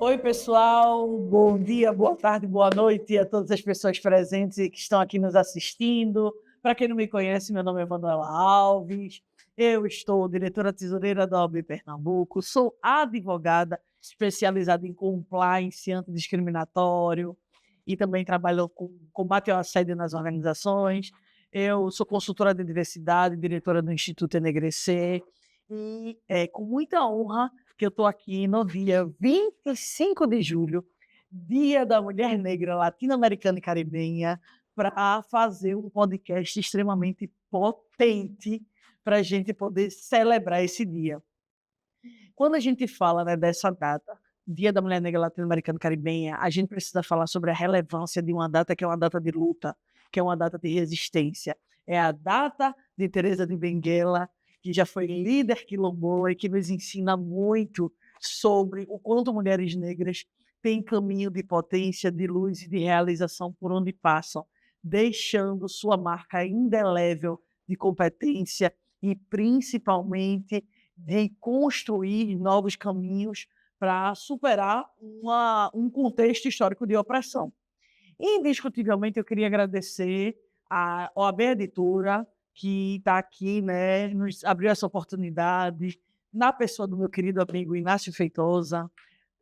Oi, pessoal. Bom dia, boa tarde, boa noite a todas as pessoas presentes e que estão aqui nos assistindo. Para quem não me conhece, meu nome é Manuela Alves. Eu estou diretora tesoureira da OAB Pernambuco, sou advogada especializada em compliance antidiscriminatório e também trabalho com combate ao assédio nas organizações. Eu sou consultora de diversidade, diretora do Instituto Enegrecer e é com muita honra que eu estou aqui no dia 25 de julho, Dia da Mulher Negra Latino-Americana e Caribenha, para fazer um podcast extremamente potente para a gente poder celebrar esse dia. Quando a gente fala, né, dessa data, Dia da Mulher Negra Latino-Americana e Caribenha, a gente precisa falar sobre a relevância de uma data que é uma data de luta, que é uma data de resistência. É a data de Teresa de Benguela, que já foi líder quilombola e que nos ensina muito sobre o quanto mulheres negras têm caminho de potência, de luz e de realização por onde passam, deixando sua marca indelével de competência e, principalmente, de construir novos caminhos para superar um contexto histórico de opressão. Indiscutivelmente, eu queria agradecer a OAB Editora, que está aqui, né, nos abriu essa oportunidade, na pessoa do meu querido amigo Inácio Feitosa.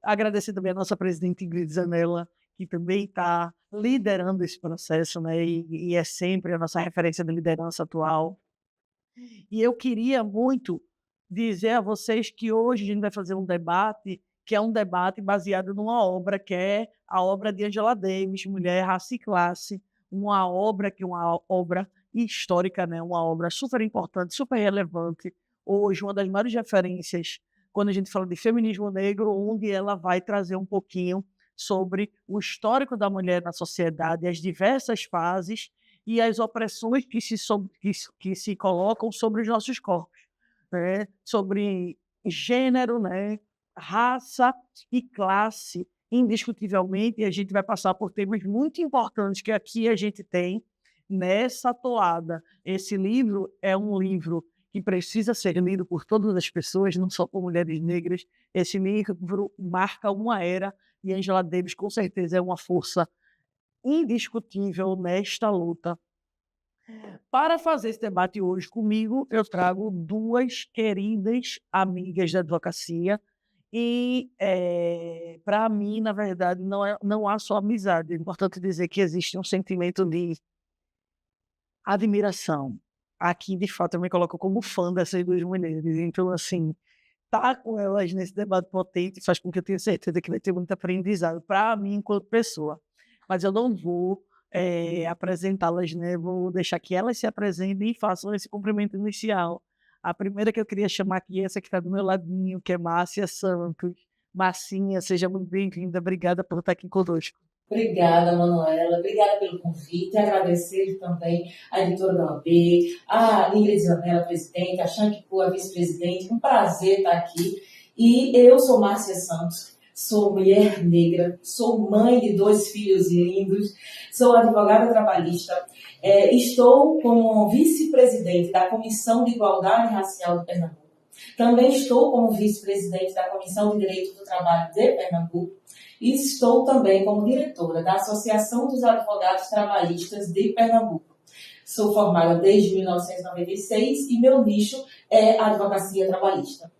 Agradecer também a nossa presidente Ingrid Zanella, que também está liderando esse processo, né, e é sempre a nossa referência de liderança atual. E eu queria muito dizer a vocês que hoje a gente vai fazer um debate, que é um debate baseado numa obra, que é a obra de Angela Davis, Mulher, Raça e Classe, uma obra que é uma obra histórica, né? Uma obra super importante, super relevante, hoje uma das maiores referências quando a gente fala de feminismo negro, onde ela vai trazer um pouquinho sobre o histórico da mulher na sociedade, as diversas fases e as opressões que se colocam sobre os nossos corpos, né? Sobre gênero, né? Raça e classe, indiscutivelmente, e a gente vai passar por temas muito importantes que aqui a gente tem nessa toada. Esse livro é um livro que precisa ser lido por todas as pessoas, não só por mulheres negras. Esse livro marca uma era e Angela Davis, com certeza, é uma força indiscutível nesta luta. Para fazer esse debate hoje comigo, eu trago duas queridas amigas da advocacia e, para mim, na verdade, não há só amizade. É importante dizer que existe um sentimento de admiração. Aqui, de fato, eu me coloco como fã dessas duas mulheres. Então, assim, estar com elas nesse debate potente faz com que eu tenha certeza que vai ter muito aprendizado para mim enquanto pessoa. Mas eu não vou apresentá-las, né? Vou deixar que elas se apresentem e façam esse cumprimento inicial. A primeira que eu queria chamar aqui, essa que está do meu ladinho, que é Márcia Santos. Marcinha, seja muito bem-vinda. Obrigada por estar aqui conosco. Obrigada, Manuela. Obrigada pelo convite. Agradecer também à editora da OAB, a Ingrid Zanella, presidente, a Shankipu, a vice-presidente. Um prazer estar aqui. E eu sou Márcia Santos, sou mulher negra, sou mãe de 2 filhos lindos, sou advogada trabalhista, estou como vice-presidente da Comissão de Igualdade Racial de Pernambuco. Também estou como vice-presidente da Comissão de Direito do Trabalho de Pernambuco. E estou também como diretora da Associação dos Advogados Trabalhistas de Pernambuco. Sou formada desde 1996 e meu nicho é a advocacia trabalhista.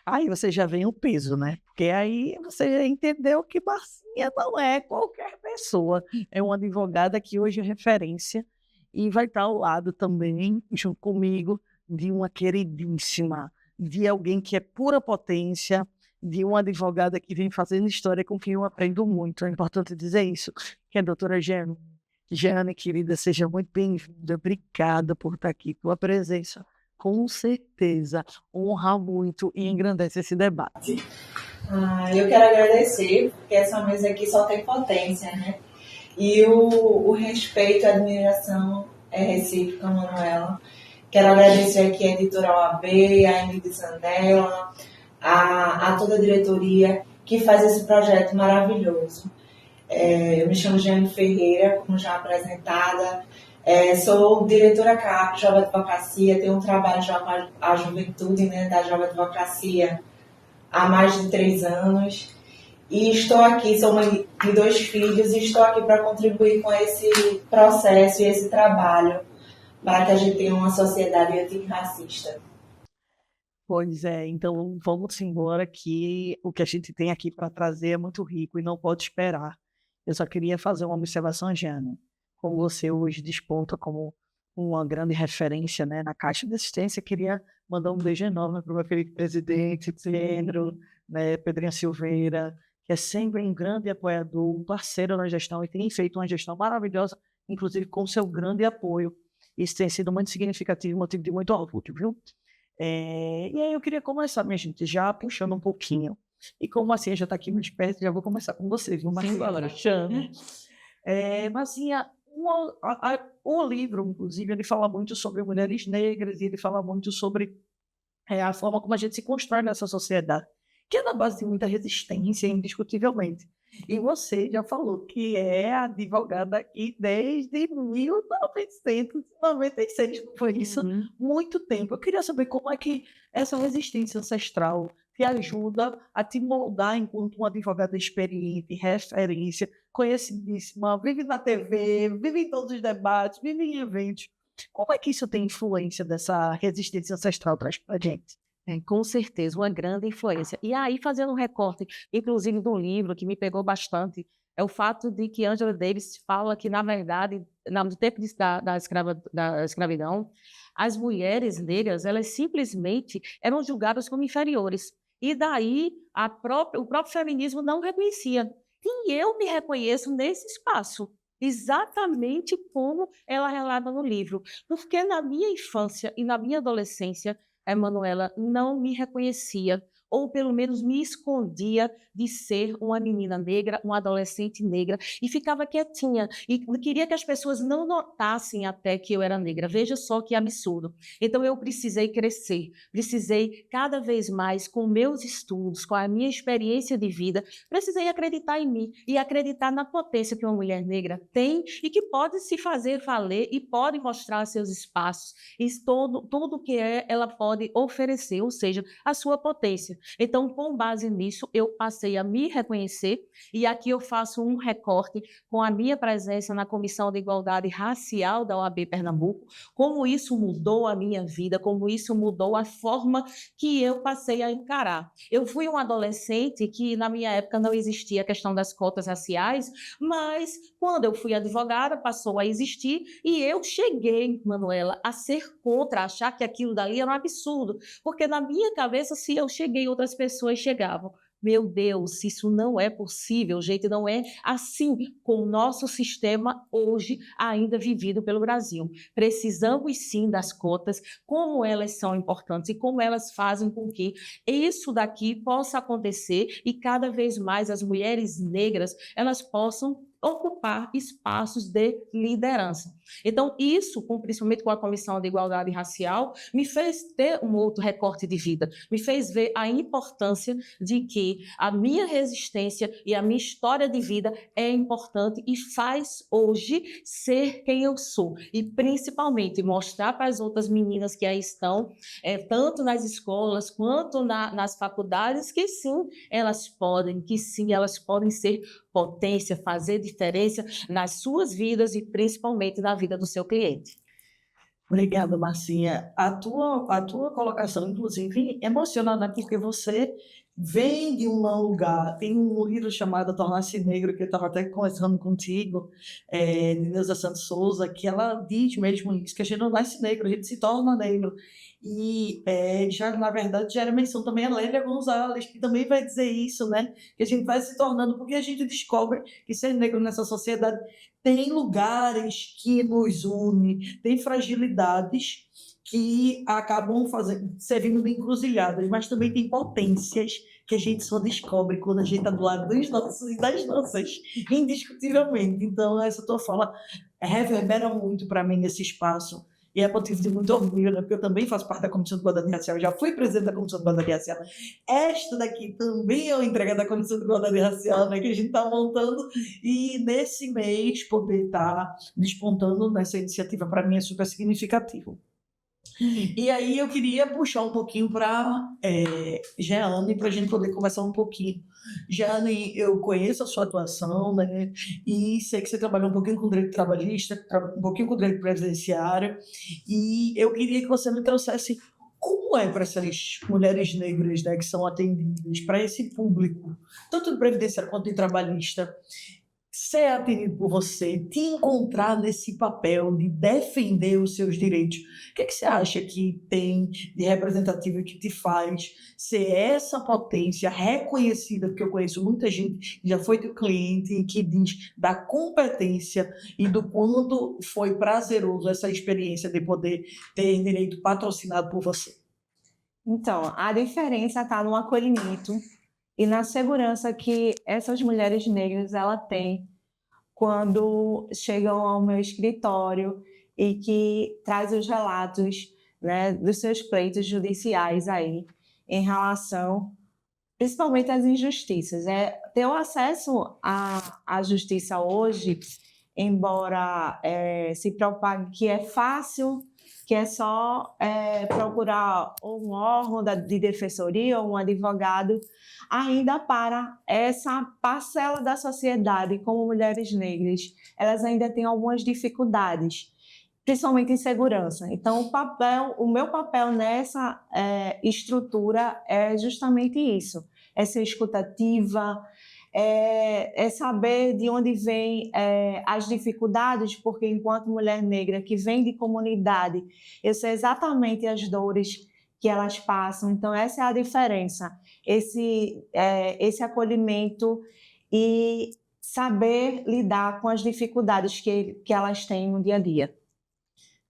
Aí você já vem o peso, né? Porque aí você já entendeu que Marcinha não é qualquer pessoa. É uma advogada que hoje é referência e vai estar ao lado também, junto comigo, de uma queridíssima, de alguém que é pura potência, de uma advogada que vem fazendo história com quem eu aprendo muito. É importante dizer isso, que é a doutora Jeane. Jeane, querida, seja muito bem-vinda. Obrigada por estar aqui. Tua presença, com certeza, honra muito e engrandece esse debate. Eu quero agradecer, porque essa mesa aqui só tem potência, né? E o respeito e a admiração é recíproca, Manuela. Quero agradecer aqui a editora OAB, a Ingrid Zanella, a toda a diretoria que faz esse projeto maravilhoso. Eu me chamo Jeane Ferreira, como já apresentada, sou diretora CAP, Jovem Advocacia, tenho um trabalho já com a juventude, né, da Jovem Advocacia há mais de 3 anos E estou aqui, sou mãe de 2 filhos, e estou aqui para contribuir com esse processo e esse trabalho para que a gente tenha uma sociedade antirracista. Pois é, então vamos embora que o que a gente tem aqui para trazer é muito rico e não pode esperar. Eu só queria fazer uma observação, Jana. Como você hoje desponta como uma grande referência, né, na Caixa de Assistência, queria mandar um beijo enorme para o meu querido presidente, Pedro, né, Pedrinho Silveira, que é sempre um grande apoiador, um parceiro na gestão e tem feito uma gestão maravilhosa, inclusive com seu grande apoio. Isso tem sido muito significativo, motivo de muito orgulho, viu? E aí eu queria começar, minha gente, já puxando um pouquinho. E como assim, já está aqui muito perto, já vou começar com você, viu, Marcinha? Chama. Marcinha, o livro, inclusive, ele fala muito sobre mulheres negras e ele fala muito sobre a forma como a gente se constrói nessa sociedade, que é na base de muita resistência, indiscutivelmente. E você já falou que é advogada aqui desde 1996, não foi isso? Muito tempo. Eu queria saber como é que essa resistência ancestral te ajuda a te moldar enquanto uma advogada experiente, referência, conhecidíssima, vive na TV, vive em todos os debates, vive em eventos. Como é que isso tem influência dessa resistência ancestral traz para a gente? Com certeza, uma grande influência. E aí, fazendo um recorte, inclusive do livro, que me pegou bastante, é o fato de que Angela Davis fala que, na verdade, no tempo da escravidão, as mulheres negras, elas simplesmente eram julgadas como inferiores. E daí, o próprio feminismo não reconhecia. E eu me reconheço nesse espaço, exatamente como ela relata no livro. Porque na minha infância e na minha adolescência, a Emanuela não me reconhecia, ou pelo menos me escondia de ser uma menina negra, uma adolescente negra, e ficava quietinha, e queria que as pessoas não notassem até que eu era negra. Veja só que absurdo. Então eu precisei crescer, precisei cada vez mais, com meus estudos, com a minha experiência de vida, precisei acreditar em mim e acreditar na potência que uma mulher negra tem e que pode se fazer valer e pode mostrar seus espaços, e tudo que ela pode oferecer, ou seja, a sua potência. Então, com base nisso, eu passei a me reconhecer, e aqui eu faço um recorte com a minha presença na Comissão de Igualdade Racial da OAB Pernambuco, como isso mudou a minha vida, como isso mudou a forma que eu passei a encarar. Eu fui uma adolescente que, na minha época, não existia a questão das cotas raciais, mas quando eu fui advogada, passou a existir, e eu cheguei, Manuela, a ser contra, a achar que aquilo dali era um absurdo, porque na minha cabeça, se eu cheguei, outras pessoas chegavam. Meu Deus, isso não é possível, gente, não é assim com o nosso sistema hoje ainda vivido pelo Brasil. Precisamos sim das cotas, como elas são importantes e como elas fazem com que isso daqui possa acontecer e cada vez mais as mulheres negras, elas possam ocupar espaços de liderança. Então, isso, principalmente com a Comissão de Igualdade Racial, me fez ter um outro recorte de vida, me fez ver a importância de que a minha resistência e a minha história de vida é importante e faz hoje ser quem eu sou. E, principalmente, mostrar para as outras meninas que aí estão, tanto nas escolas quanto nas faculdades, que sim, elas podem ser potência, fazer diferença nas suas vidas e principalmente na vida do seu cliente. Obrigada, Marcinha. A tua colocação, inclusive, emocionada, porque você vem de um lugar. Tem um livro chamado Tornar-se Negro, que eu estava até conversando contigo, de Neuza Santos Souza, que ela diz mesmo isso, que a gente não nasce negro, a gente se torna negro. E já, na verdade, já era menção também a Lélia Gonzalez, que também vai dizer isso, né? Que a gente vai se tornando, porque a gente descobre que ser negro nessa sociedade tem lugares que nos unem, tem fragilidades que acabam servindo de encruzilhadas, mas também tem potências que a gente só descobre quando a gente está do lado dos nossos e das nossas, indiscutivelmente. Então, essa tua fala reverbera muito para mim nesse espaço. E é motivo de muito orgulho, né? Porque eu também faço parte da Comissão de Igualdade Racial, já fui presidente da Comissão de Igualdade Racial. Esta daqui também é uma entrega da Comissão de Igualdade Racial, né? Que a gente está montando. E nesse mês, poder estar despontando nessa iniciativa, para mim, é super significativo. E aí eu queria puxar um pouquinho para Jeane, para a gente poder conversar um pouquinho. Jeane, eu conheço a sua atuação, né? E sei que você trabalhou um pouquinho com direito trabalhista, um pouquinho com direito previdenciário, e eu queria que você me trouxesse como é para essas mulheres negras, né, que são atendidas, para esse público, tanto de previdenciário quanto de trabalhista, ser atendido por você, te encontrar nesse papel de defender os seus direitos. O que você acha que tem de representativo que te faz ser essa potência reconhecida? Porque eu conheço muita gente que já foi teu cliente e que diz da competência e do quanto foi prazeroso essa experiência de poder ter direito patrocinado por você. Então, a diferença está no acolhimento e na segurança que essas mulheres negras ela têm quando chegam ao meu escritório e que traz os relatos, né, dos seus pleitos judiciais aí em relação principalmente às injustiças. Ter o acesso à justiça hoje, embora se propague que é fácil, que é só procurar um órgão de defensoria ou um advogado, ainda para essa parcela da sociedade, como mulheres negras, elas ainda têm algumas dificuldades, principalmente em segurança. Então, o meu papel nessa estrutura é justamente isso, é ser escutativa, é saber de onde vêm as dificuldades, porque enquanto mulher negra que vem de comunidade, eu sei exatamente as dores que elas passam. Então, essa é a diferença, esse acolhimento e saber lidar com as dificuldades que elas têm no dia a dia.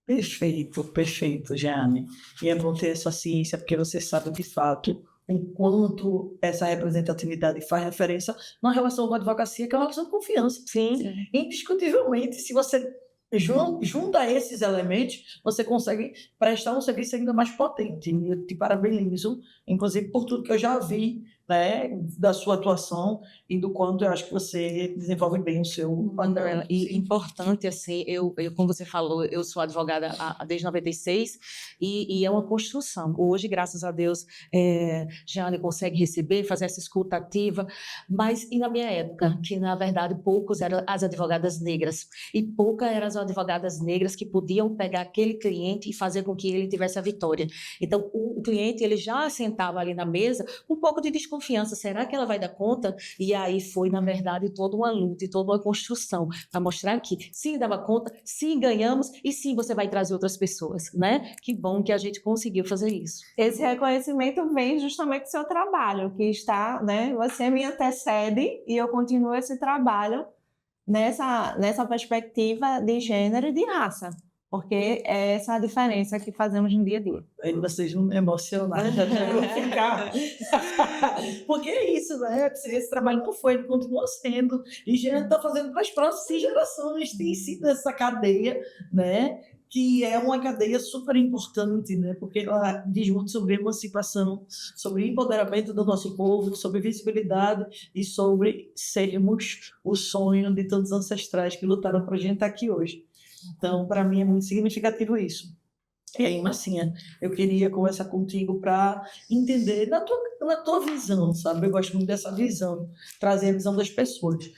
Perfeito, perfeito, Jeane. E é bom ter essa ciência, porque você sabe de fato o quanto essa representatividade faz referência na relação com a advocacia, que é uma relação de confiança. Sim. Indiscutivelmente, se você junta esses elementos, você consegue prestar um serviço ainda mais potente. E eu te parabenizo, inclusive, por tudo que eu já vi, né, da sua atuação e do quanto eu acho que você desenvolve bem o seu Manuela, e importante, assim, como você falou, eu sou advogada desde 96 e é uma construção. Hoje, graças a Deus, Jeane consegue receber, fazer essa escuta ativa, mas e na minha época, que na verdade poucos eram as advogadas negras e poucas eram as advogadas negras que podiam pegar aquele cliente e fazer com que ele tivesse a vitória. Então, o cliente, ele já sentava ali na mesa com um pouco de desconfiança, será que ela vai dar conta? E aí foi, na verdade, toda uma luta e toda uma construção para mostrar que sim, dava conta, sim, ganhamos e sim, você vai trazer outras pessoas, né? Que bom que a gente conseguiu fazer isso. Esse reconhecimento vem justamente do seu trabalho, que está, né? Você me antecede e eu continuo esse trabalho nessa perspectiva de gênero e de raça, porque é essa a diferença que fazemos no dia a dia. Aí vocês não me emocionaram, já vou ficar. Porque é isso, né? Esse trabalho não foi, ele continua sendo. E a gente está fazendo para as próximas gerações. Tem sido essa cadeia, né? Que é uma cadeia super importante, né? Porque ela diz muito sobre emancipação, sobre empoderamento do nosso povo, sobre visibilidade e sobre sermos o sonho de todos os ancestrais que lutaram para a gente estar aqui hoje. Então, para mim, é muito significativo isso. E aí, Marcinha, eu queria conversar contigo para entender na tua visão, sabe? Eu gosto muito dessa visão, trazer a visão das pessoas.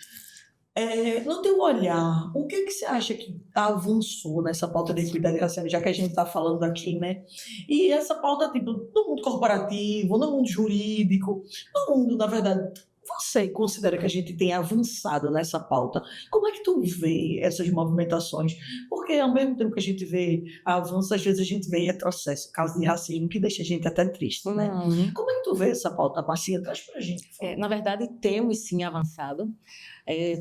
No teu olhar, o que você acha que avançou nessa pauta de equidade racial, já que a gente está falando aqui, né? E essa pauta, tipo, no mundo corporativo, no mundo jurídico, no mundo, na verdade, você considera que a gente tem avançado nessa pauta? Como é que tu vê essas movimentações? Porque ao mesmo tempo que a gente vê avanço, às vezes a gente vê retrocesso, caso de racismo, que deixa a gente até triste, né? Como é que tu vê essa pauta, Marcinha? Traz pra gente. Na verdade, temos sim avançado,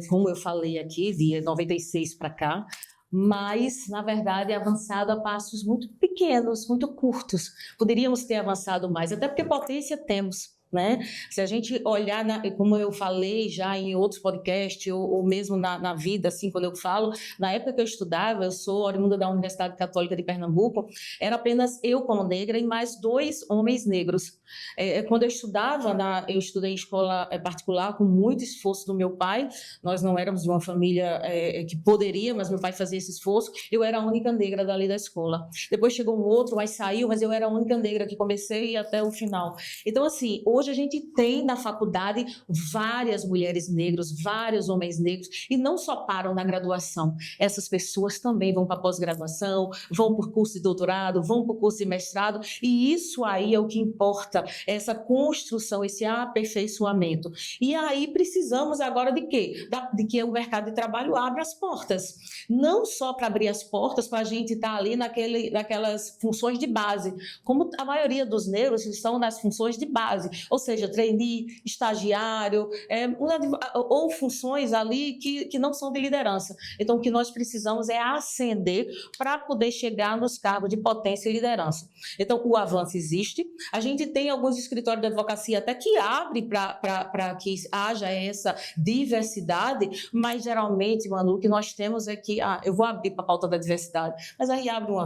como eu falei aqui, de 96 para cá, mas, na verdade, avançado a passos muito pequenos, muito curtos. Poderíamos ter avançado mais, até porque potência temos, né? Se a gente olhar, como eu falei já em outros podcasts, ou mesmo na vida, assim, quando eu falo, na época que eu estudava, eu sou oriunda da Universidade Católica de Pernambuco, era apenas eu como negra e mais 2 homens negros. Quando eu estudava, eu estudei em escola particular com muito esforço do meu pai, nós não éramos de uma família que poderia, mas meu pai fazia esse esforço, eu era a única negra dali da escola. Depois chegou um outro, mas saiu, mas eu era a única negra que comecei e até o final. Então, assim, hoje a gente tem na faculdade várias mulheres negras, vários homens negros, e não só param na graduação. Essas pessoas também vão para a pós-graduação, vão por curso de doutorado, vão por curso de mestrado, e isso aí é o que importa, essa construção, esse aperfeiçoamento. E aí precisamos agora de quê? De que o mercado de trabalho abra as portas. Não só para abrir as portas, para a gente estar ali naquelas funções de base, como a maioria dos negros estão nas funções de base, ou seja, trainee, estagiário, ou funções ali que não são de liderança. Então, o que nós precisamos é ascender para poder chegar nos cargos de potência e liderança. Então, o avanço existe. A gente tem alguns escritórios de advocacia até que abre para que haja essa diversidade, mas geralmente, Manu, o que nós temos é que eu vou abrir para a pauta da diversidade, mas aí abre uma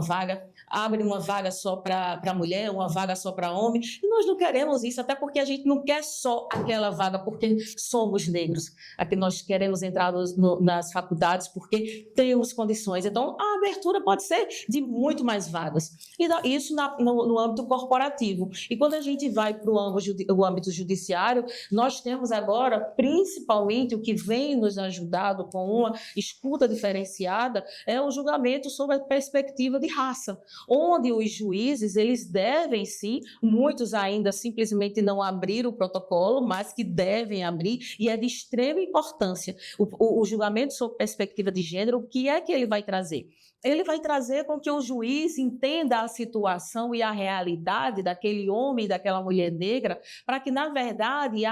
vaga só para mulher, uma vaga só para homem, e nós não queremos isso, até porque a gente não quer só aquela vaga porque somos negros. Aqui nós queremos entrar nas faculdades porque temos condições. Então, a abertura pode ser de muito mais vagas. E isso no âmbito corporativo. E quando a gente vai para o âmbito judiciário, nós temos agora, principalmente, o que vem nos ajudado com uma escuta diferenciada, é o julgamento sobre a perspectiva de raça, onde os juízes, eles devem sim, muitos ainda simplesmente não abriram o protocolo, mas que devem abrir, e é de extrema importância. O julgamento sobre perspectiva de gênero, o que é que ele vai trazer? Ele vai trazer com que o juiz entenda a situação e a realidade daquele homem e daquela mulher negra, para que, na verdade,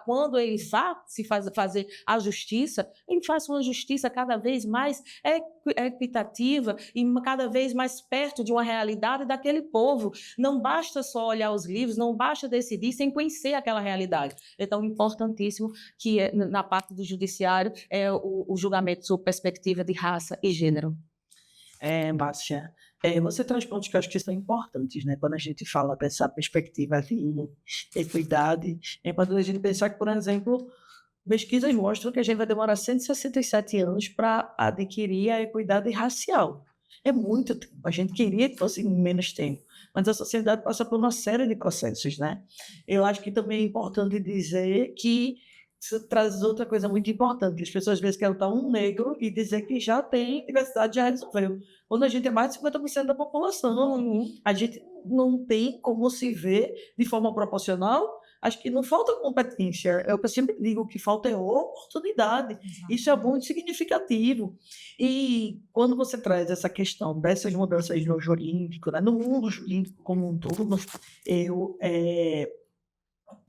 quando ele fazer a justiça, ele faça uma justiça cada vez mais equitativa e cada vez mais perto de uma realidade daquele povo. Não basta só olhar os livros, não basta decidir sem conhecer aquela realidade. Então, importantíssimo que na parte do judiciário é o julgamento sob perspectiva de raça e gênero. Márcia, você traz pontos que eu acho que são importantes, né? Quando a gente fala dessa perspectiva de equidade, é importante a gente pensar que, por exemplo, pesquisas mostram que a gente vai demorar 167 anos para adquirir a equidade racial. É muito tempo. A gente queria que fosse menos tempo, mas a sociedade passa por uma série de processos, né? Eu acho que também é importante dizer que isso traz outra coisa muito importante, que as pessoas às vezes querem estar um negro e dizer que já tem diversidade, já resolveu. Quando a gente é mais de 50% da população, a gente não tem como se ver de forma proporcional. Acho que não falta competência, é o que eu sempre digo, o que falta é oportunidade. Exato. Isso é muito significativo. E quando você traz essa questão dessas mudanças no jurídico, né, no mundo jurídico como um todo, eu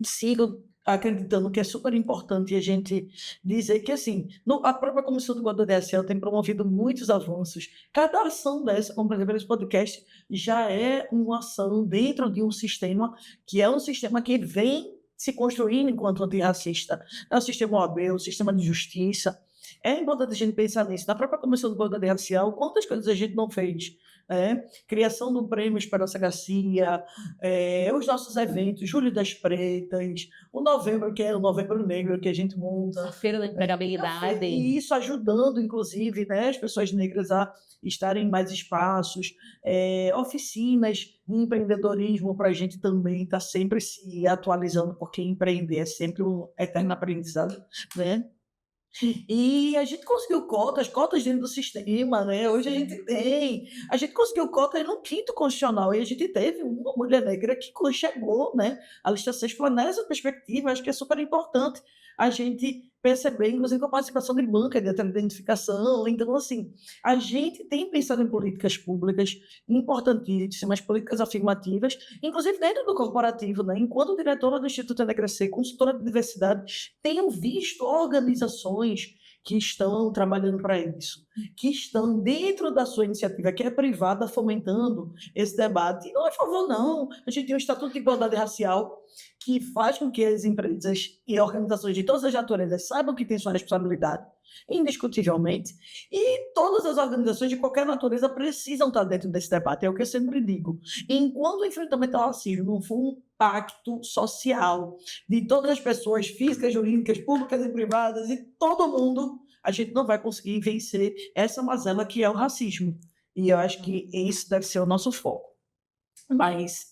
sigo acreditando que é super importante a gente dizer que, assim, a própria Comissão de Igualdade Racial tem promovido muitos avanços. Cada ação dessa, como por exemplo esse podcast, já é uma ação dentro de um sistema que é um sistema que vem se construindo enquanto antirracista. É o sistema OAB, o sistema de justiça. É importante a gente pensar nisso. Na própria Comissão de Igualdade Racial, quantas coisas a gente não fez? Criação do Prêmio Esperança Garcia, os nossos eventos, Julho das Pretas, o Novembro, que é o Novembro Negro, que a gente monta. A Feira da Empregabilidade. E isso ajudando, inclusive, né, as pessoas negras a estarem em mais espaços, oficinas de empreendedorismo para a gente também estar sempre se atualizando, porque empreender é sempre um eterno aprendizado, né? E a gente conseguiu cotas dentro do sistema, né? Hoje a gente conseguiu cotas no 5º constitucional, e a gente teve uma mulher negra que chegou, né? A lista 6 nessa perspectiva. Acho que é super importante a gente perceber, inclusive com a participação de banca de identificação. Então, assim, a gente tem pensado em políticas públicas importantíssimas, políticas afirmativas, inclusive dentro do corporativo, né? Enquanto diretora do Instituto Ana Crescer, consultora de diversidade, tenho visto organizações que estão trabalhando para isso, que estão dentro da sua iniciativa, que é privada, fomentando esse debate. E não é a favor, não. A gente tem um Estatuto de Igualdade Racial que faz com que as empresas e organizações de todas as naturezas saibam que tem sua responsabilidade, indiscutivelmente, e todas as organizações de qualquer natureza precisam estar dentro desse debate, é o que eu sempre digo. Enquanto o enfrentamento ao racismo não for um pacto social de todas as pessoas, físicas, jurídicas, públicas e privadas, e todo mundo, a gente não vai conseguir vencer essa mazela que é o racismo. E eu acho que isso deve ser o nosso foco. Mas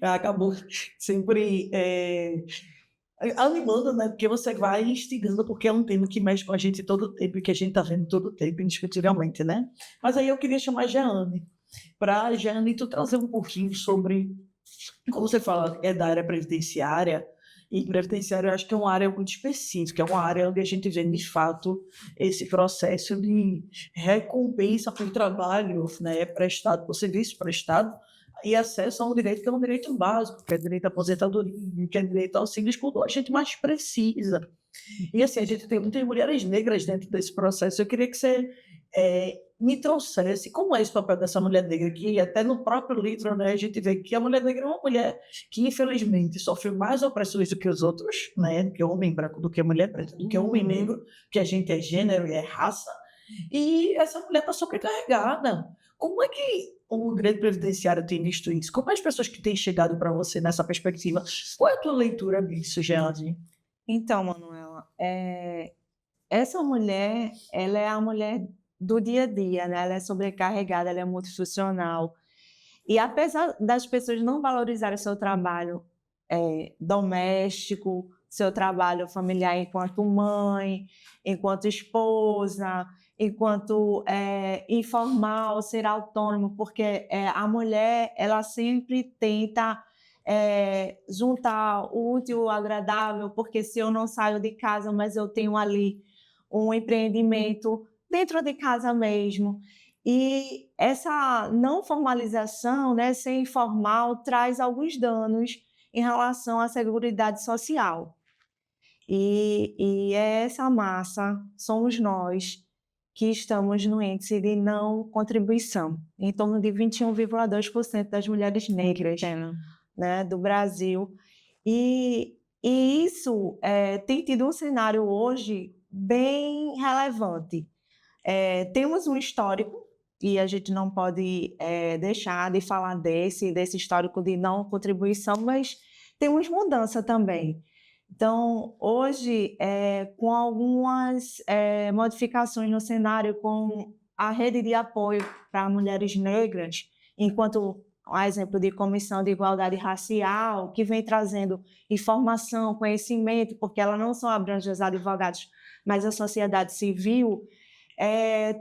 acabou sempre animando, né? Porque você vai instigando, porque é um tema que mexe com a gente todo o tempo e que a gente está vendo todo o tempo, indiscutivelmente, né? Mas aí eu queria chamar a Jeane, para Jeane tu trazer um pouquinho sobre, como você fala, é da área previdenciária, e previdenciária eu acho que é uma área muito específica, é uma área onde a gente vê, de fato, esse processo de recompensa por trabalho, né, prestado, por serviço prestado, e acesso a um direito que é um direito básico, que é direito à aposentadoria, que é direito ao auxílio quando a gente mais precisa. E assim, a gente tem muitas mulheres negras dentro desse processo. Eu queria que você me trouxesse como é esse papel dessa mulher negra, que até no próprio livro, né, a gente vê que a mulher negra é uma mulher que, infelizmente, sofre mais opressões do que os outros, né, do que o homem branco, do que a mulher preta, do que o homem negro, que a gente é gênero e é raça. E essa mulher está sobrecarregada. Como é que o direito previdenciário tem visto isso? Como as pessoas que têm chegado para você nessa perspectiva? Qual é a tua leitura disso, Geane? Então, Manuela, essa mulher, ela é a mulher do dia a dia, né? Ela é sobrecarregada, ela é multifuncional. E apesar das pessoas não valorizarem o seu trabalho doméstico, seu trabalho familiar enquanto mãe, enquanto esposa, enquanto informal, ser autônomo, porque a mulher, ela sempre tenta juntar o útil ao agradável, porque se eu não saio de casa, mas eu tenho ali um empreendimento dentro de casa mesmo. E essa não formalização, né, ser informal, traz alguns danos em relação à seguridade social. E essa massa somos nós que estamos no índice de não contribuição, em torno de 21,2% das mulheres negras, né, do Brasil. E isso tem tido um cenário hoje bem relevante. Temos um histórico, e a gente não pode deixar de falar desse histórico de não contribuição, mas temos mudança também. Então, hoje, com algumas modificações no cenário, com a rede de apoio para mulheres negras, enquanto um exemplo de Comissão de Igualdade Racial, que vem trazendo informação, conhecimento, porque ela não só abrange os advogados, mas a sociedade civil,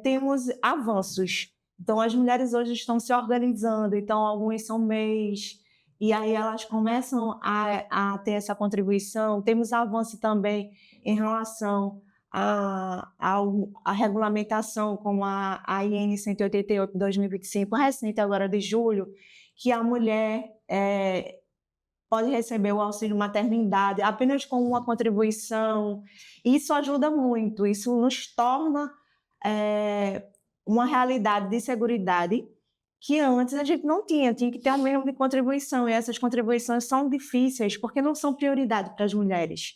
temos avanços. Então, as mulheres hoje estão se organizando, então, algumas são MEIs, e aí elas começam a ter essa contribuição. Temos avanço também em relação à regulamentação, como a IN 188 de 2025, recente agora de julho, que a mulher pode receber o auxílio maternidade apenas com uma contribuição. Isso ajuda muito, isso nos torna uma realidade de seguridade que antes a gente não tinha que ter um mínimo de contribuição, e essas contribuições são difíceis porque não são prioridade para as mulheres,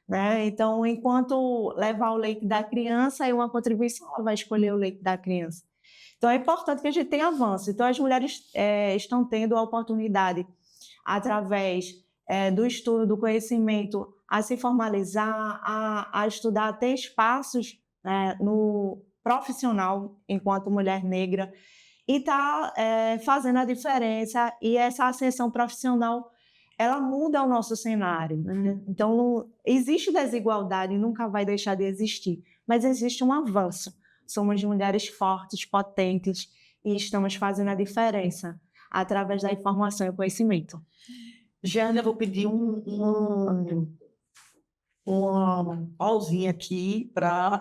né? Então, enquanto levar o leite da criança e uma contribuição, ela vai escolher o leite da criança. Então, é importante que a gente tenha avanço. Então, as mulheres estão tendo a oportunidade, através do estudo, do conhecimento, a se formalizar, a estudar, a ter espaços no profissional enquanto mulher negra, e está fazendo a diferença, e essa ascensão profissional, ela muda o nosso cenário, né? Então, existe desigualdade, nunca vai deixar de existir, mas existe um avanço. Somos mulheres fortes, potentes, e estamos fazendo a diferença através da informação e conhecimento. Jeane, eu vou pedir uma pausinha aqui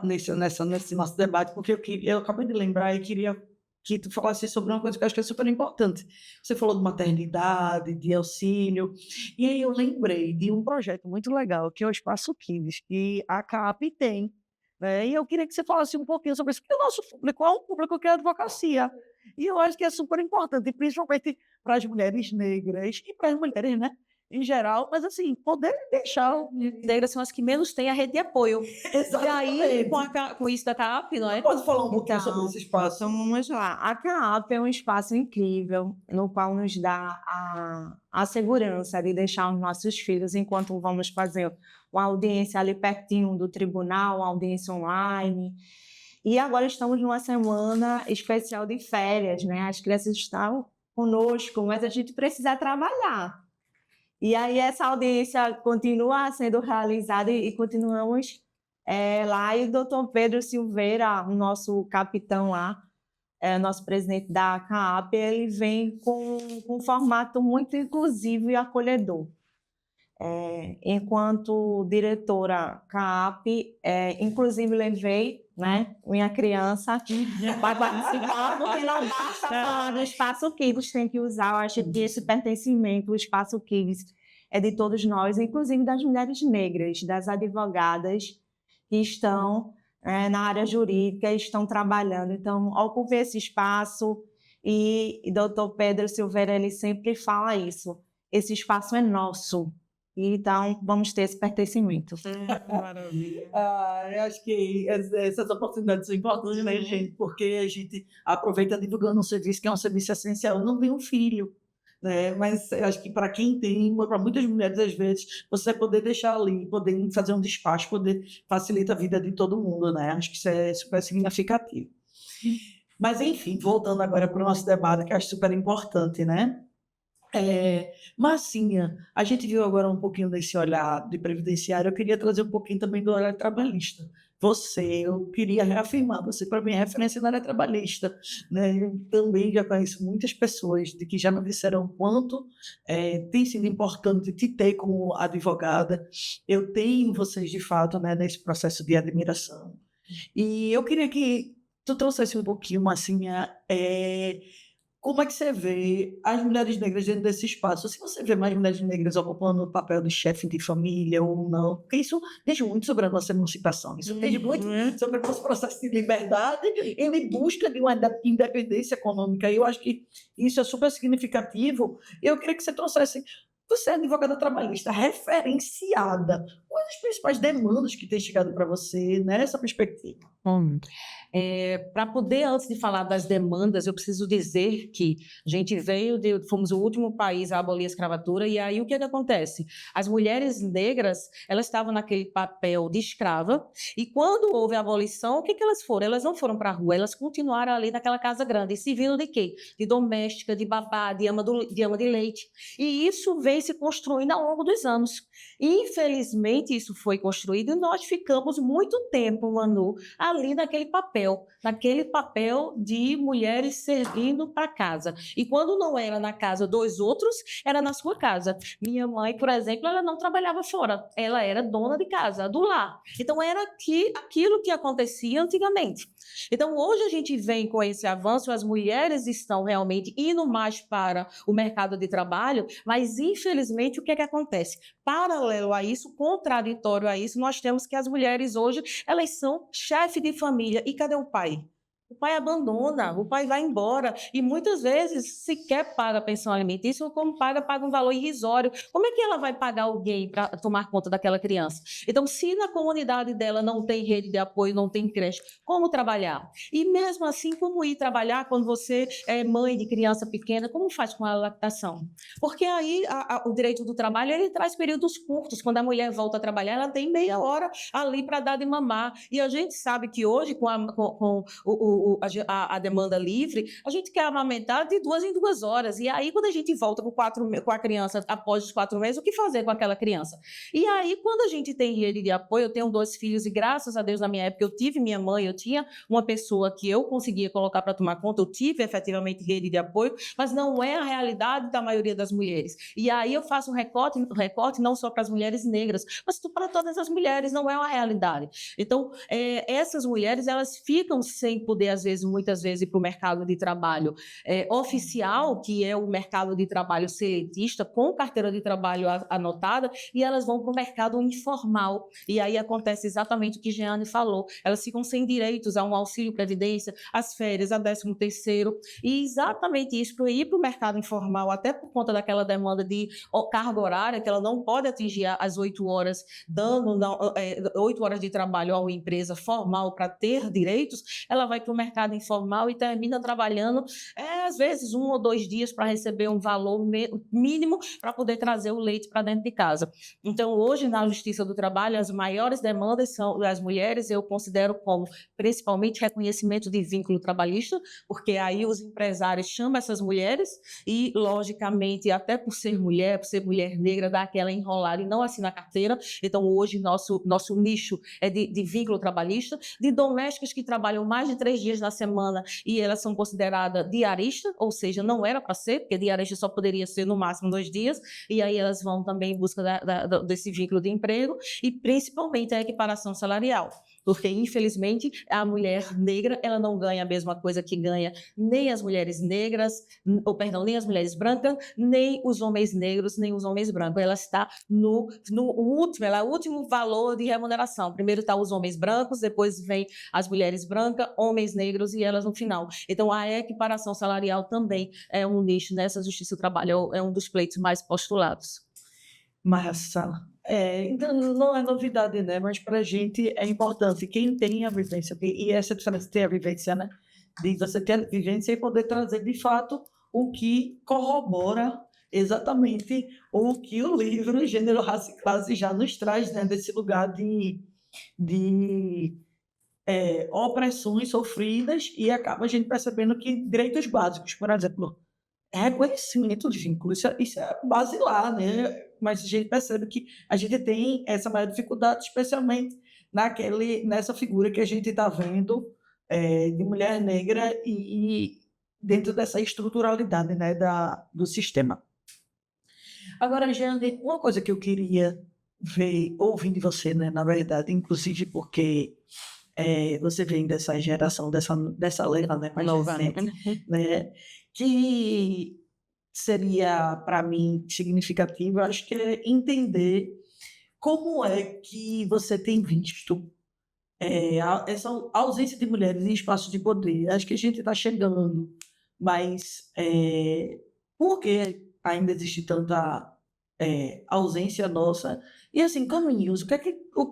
nesse nosso debate, porque eu acabei de lembrar e queria que tu falasse sobre uma coisa que eu acho que é super importante. Você falou de maternidade, de auxílio, e aí eu lembrei de um projeto muito legal, que é o Espaço Kids, que a CAP tem, né? E eu queria que você falasse um pouquinho sobre isso, porque o nosso público é um público que é advocacia, e eu acho que é super importante, principalmente para as mulheres negras e para as mulheres, né, em geral, mas assim, poder deixar Negras são as que menos têm a rede de apoio. E aí, com isso da CAP, não é? Pode falar um pouquinho Então, sobre esse espaço? Então, vamos lá. A CAAP é um espaço incrível, no qual nos dá a segurança de deixar os nossos filhos, enquanto vamos fazer uma audiência ali pertinho do tribunal, uma audiência online. E agora estamos numa semana especial de férias, né? As crianças estão conosco, mas a gente precisa trabalhar. E aí essa audiência continua sendo realizada e continuamos lá. E o doutor Pedro Silveira, o nosso capitão lá, nosso presidente da CAAP, ele vem com um formato muito inclusivo e acolhedor. Enquanto diretora CAAP, inclusive levei, né, minha criança para participar, porque não basta falar do Espaço Kids, tem que usar, eu acho que esse pertencimento, o Espaço Kids, é de todos nós, inclusive das mulheres negras, das advogadas que estão na área jurídica, estão trabalhando. Então, ocupe esse espaço e doutor Pedro Silveira, ele sempre fala isso, esse espaço é nosso. Então, vamos ter esse pertencimento. Maravilha. Eu acho que essas oportunidades são importantes, né, gente? Porque a gente aproveita divulgando um serviço que é um serviço essencial. Eu não tenho filho, né? Mas eu acho que para quem tem, para muitas mulheres, às vezes, você poder deixar ali, poder fazer um despacho, poder facilita a vida de todo mundo, né? Acho que isso é super significativo. Mas, enfim, voltando agora para o nosso debate, que eu acho super importante, né? Marcinha, a gente viu agora um pouquinho desse olhar de previdenciário, eu queria trazer um pouquinho também do olhar trabalhista. Eu queria reafirmar, você para mim é referência na área trabalhista, né? Eu também já conheço muitas pessoas de que já me disseram o quanto tem sido importante te ter como advogada. Eu tenho vocês, de fato, né, nesse processo de admiração. E eu queria que tu trouxesse um pouquinho, Marcinha, como é que você vê as mulheres negras dentro desse espaço? Se você vê mais mulheres negras ocupando o papel de chefe de família ou não, porque isso diz muito sobre a nossa emancipação, isso diz muito sobre o nosso processo de liberdade em busca de uma independência econômica. E eu acho que isso é super significativo. Eu queria que você trouxesse, você é advogada trabalhista referenciada. Quais as principais demandas que têm chegado para você nessa perspectiva? Para poder, antes de falar das demandas, eu preciso dizer que a gente fomos o último país a abolir a escravatura, e aí o que acontece? As mulheres negras, elas estavam naquele papel de escrava, e quando houve a abolição, o que elas foram? Elas não foram para a rua, elas continuaram ali naquela casa grande, servindo de quê? De doméstica, de babá, de ama de leite. E isso vem se construindo ao longo dos anos. Infelizmente, isso foi construído e nós ficamos muito tempo, Manu, ali naquele papel de mulheres servindo para casa. E quando não era na casa dos outros, era na sua casa. Minha mãe, por exemplo, ela não trabalhava fora, ela era dona de casa, do lar. Então, era aquilo que acontecia antigamente. Então, hoje a gente vem com esse avanço, as mulheres estão realmente indo mais para o mercado de trabalho, mas, infelizmente, o que acontece? Paralelo a isso, contraditório a isso, nós temos que as mulheres hoje, elas são chefe de família. E cadê o pai? O pai abandona, o pai vai embora e muitas vezes sequer paga a pensão alimentícia ou como paga um valor irrisório. Como é que ela vai pagar alguém para tomar conta daquela criança? Então, se na comunidade dela não tem rede de apoio, não tem creche, como trabalhar? E mesmo assim, como ir trabalhar quando você é mãe de criança pequena, como faz com a lactação? Porque aí o direito do trabalho, ele traz períodos curtos. Quando a mulher volta a trabalhar, ela tem meia hora ali para dar de mamar. E a gente sabe que hoje, com a demanda livre, a gente quer amamentar de 2 em 2 horas. E aí, quando a gente volta com a criança após os 4 meses, o que fazer com aquela criança? E aí, quando a gente tem rede de apoio, eu tenho 2 filhos e, graças a Deus, na minha época, eu tive minha mãe, eu tinha uma pessoa que eu conseguia colocar para tomar conta, eu tive efetivamente rede de apoio, mas não é a realidade da maioria das mulheres. E aí eu faço um recorte não só para as mulheres negras, mas para todas as mulheres, não é uma realidade. Então, essas mulheres, elas ficam sem poder poder, às vezes, muitas vezes, ir para o mercado de trabalho oficial, que é o mercado de trabalho seletista, com carteira de trabalho anotada, e elas vão para o mercado informal. E aí acontece exatamente o que Jeane falou. Elas ficam sem direitos a um auxílio-previdência, às férias, a 13º, e exatamente isso, para ir para o mercado informal, até por conta daquela demanda de carga horária, que ela não pode atingir as 8 horas, dando 8 horas de trabalho a uma empresa formal para ter direitos, ela vai para o mercado informal e termina trabalhando, às vezes, 1 ou 2 dias para receber um valor mínimo para poder trazer o leite para dentro de casa. Então, hoje, na Justiça do Trabalho, as maiores demandas são das mulheres, eu considero como, principalmente, reconhecimento de vínculo trabalhista, porque aí os empresários chamam essas mulheres e, logicamente, até por ser mulher negra, dá aquela enrolada e não assina a carteira. Então, hoje, nosso nicho é de vínculo trabalhista, de domésticas que trabalham mais de 3 dias na semana e elas são consideradas diaristas, ou seja, não era para ser, porque diarista só poderia ser no máximo 2 dias, e aí elas vão também em busca desse vínculo de emprego, e principalmente a equiparação salarial. Porque, infelizmente, a mulher negra, ela não ganha a mesma coisa que ganha nem as mulheres negras, nem as mulheres brancas, nem os homens negros, nem os homens brancos. Ela está no último, ela é o último valor de remuneração. Primeiro está os homens brancos, depois vem as mulheres brancas, homens negros e elas no final. Então, a equiparação salarial também é um nicho nessa Justiça do Trabalho, é um dos pleitos mais postulados. Massa. Então não é novidade, né? Mas para a gente é importante quem tem a vivência, e essa diferença ter a vivência, né? De você ter a vivência e poder trazer de fato o que corrobora exatamente o que o livro Gênero, Raça e Classe já nos traz, né? Desse lugar de opressões sofridas, e acaba a gente percebendo que direitos básicos, por exemplo, reconhecimento de vínculo, isso é basilar, né? Mas a gente percebe que a gente tem essa maior dificuldade, especialmente nessa figura que a gente está vendo de mulher negra e dentro dessa estruturalidade, né, do sistema. Agora, Jeane, uma coisa que eu queria ouvir de você, né, na verdade, inclusive porque você vem dessa geração, dessa leva, né, mais Nova, recente, né, que seria, para mim, significativo, eu acho que é entender como é que você tem visto essa ausência de mulheres em espaços de poder. Acho que a gente está chegando, mas por que ainda existe tanta ausência nossa? E assim, caminhos,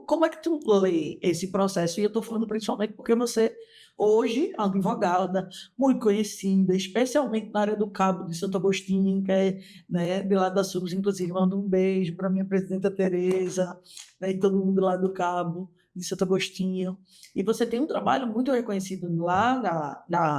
como é que tu lê esse processo? E eu estou falando principalmente porque você, hoje, advogada, muito conhecida, especialmente na área do Cabo de Santo Agostinho, que é, né, de lá da SUS, inclusive, mando um beijo para a minha presidenta Tereza, né, e todo mundo lá do Cabo de Santo Agostinho. E você tem um trabalho muito reconhecido lá